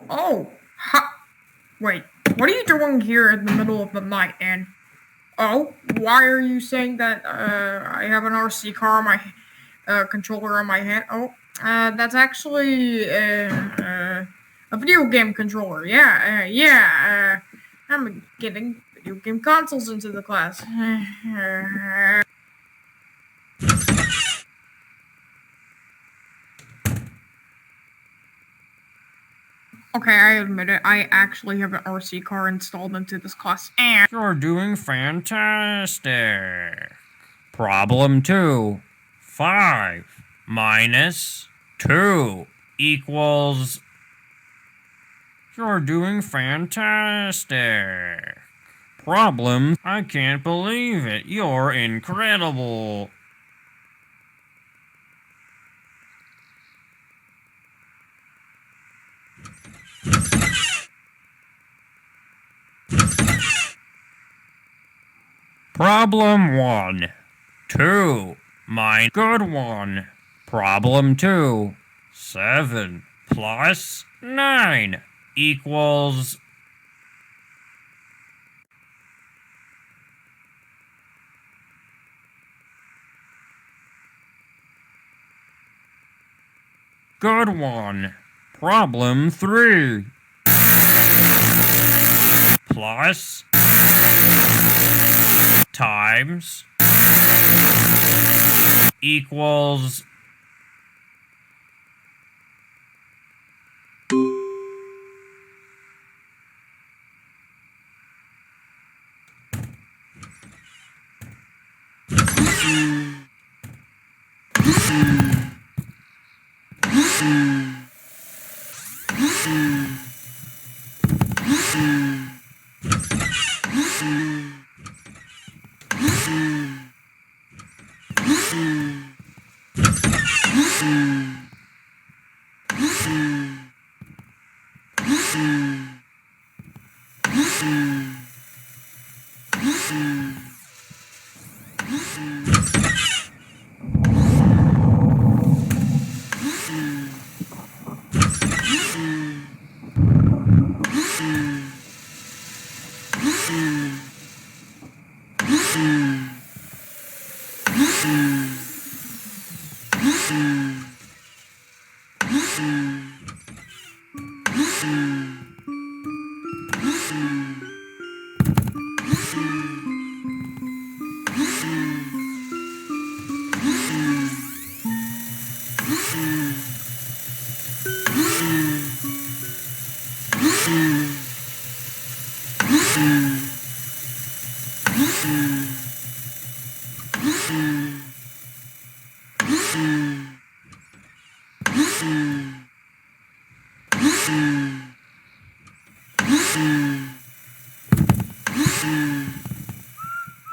Oh, wait, what are you doing here in the middle of the night? And why are you saying that I have an RC car on my controller on my hand? That's actually a video game controller. Yeah. I'm getting video game consoles into the class. Okay, I admit it. I actually have an RC car installed into this class, and you're doing fantastic. Problem 2. 5 minus 2 equals... You're doing fantastic. Problem, I can't believe it. You're incredible. Problem 1. 2. Good one. Problem 2. 7 plus 9 equals... Good one. Problem 3. Plus times equals...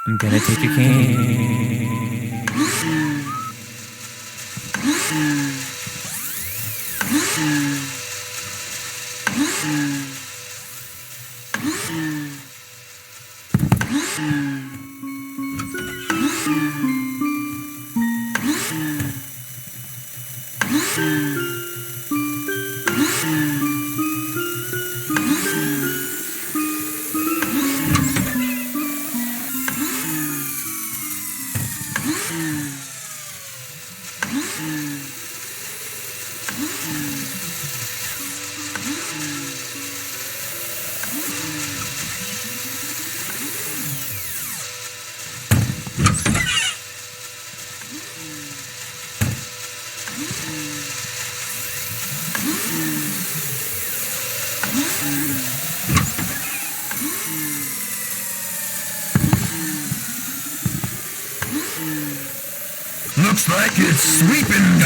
I'm gonna take your cane. Looks like it's sweeping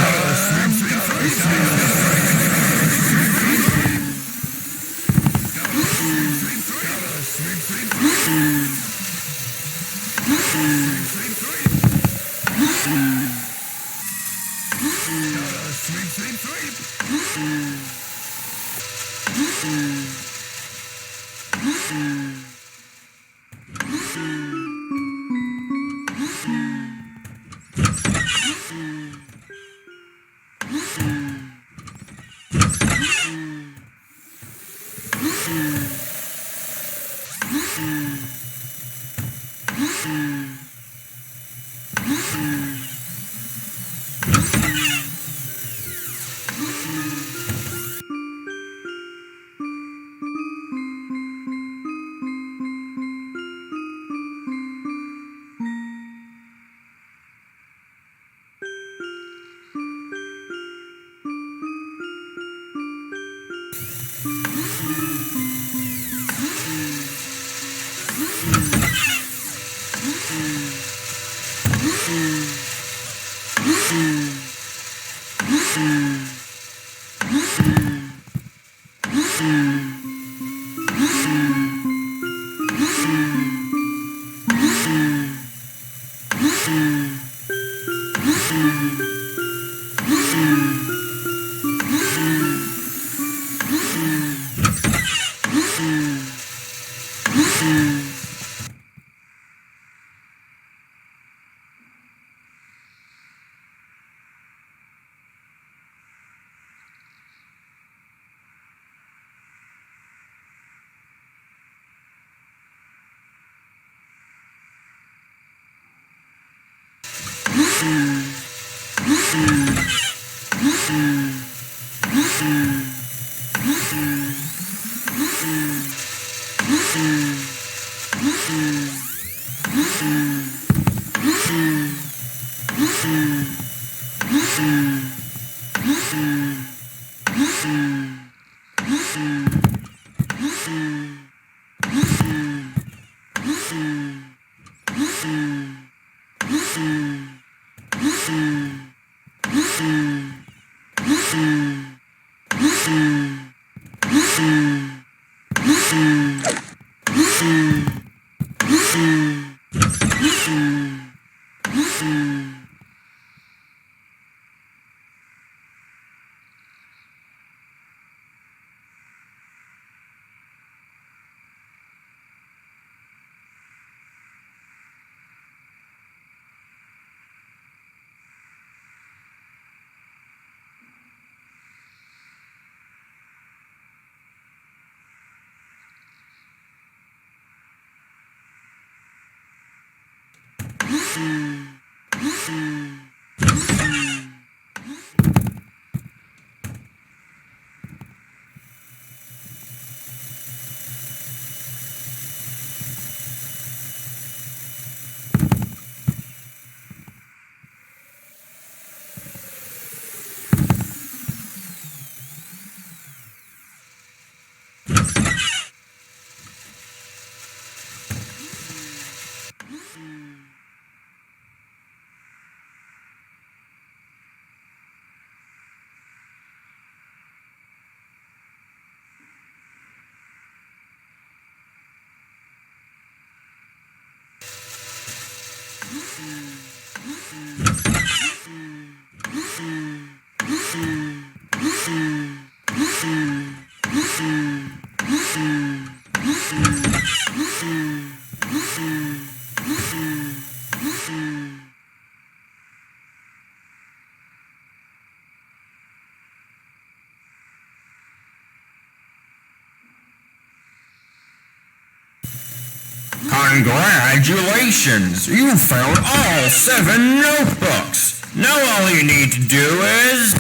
Congratulations! You found all 7 notebooks! Now all you need to do is...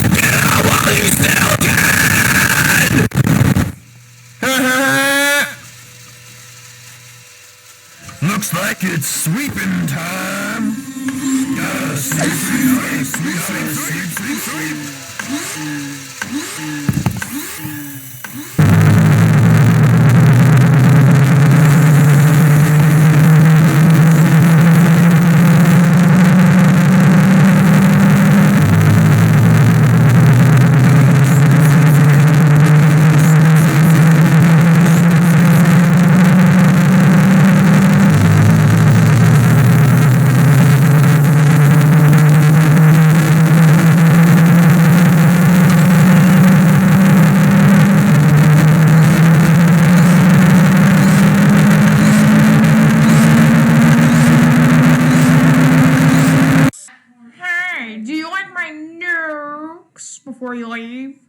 while you still can! Looks like it's sweeping time! Gotta sweep, sweep, sweep, sweep, sweep, sweep! Hey, do you like my nukes before you leave?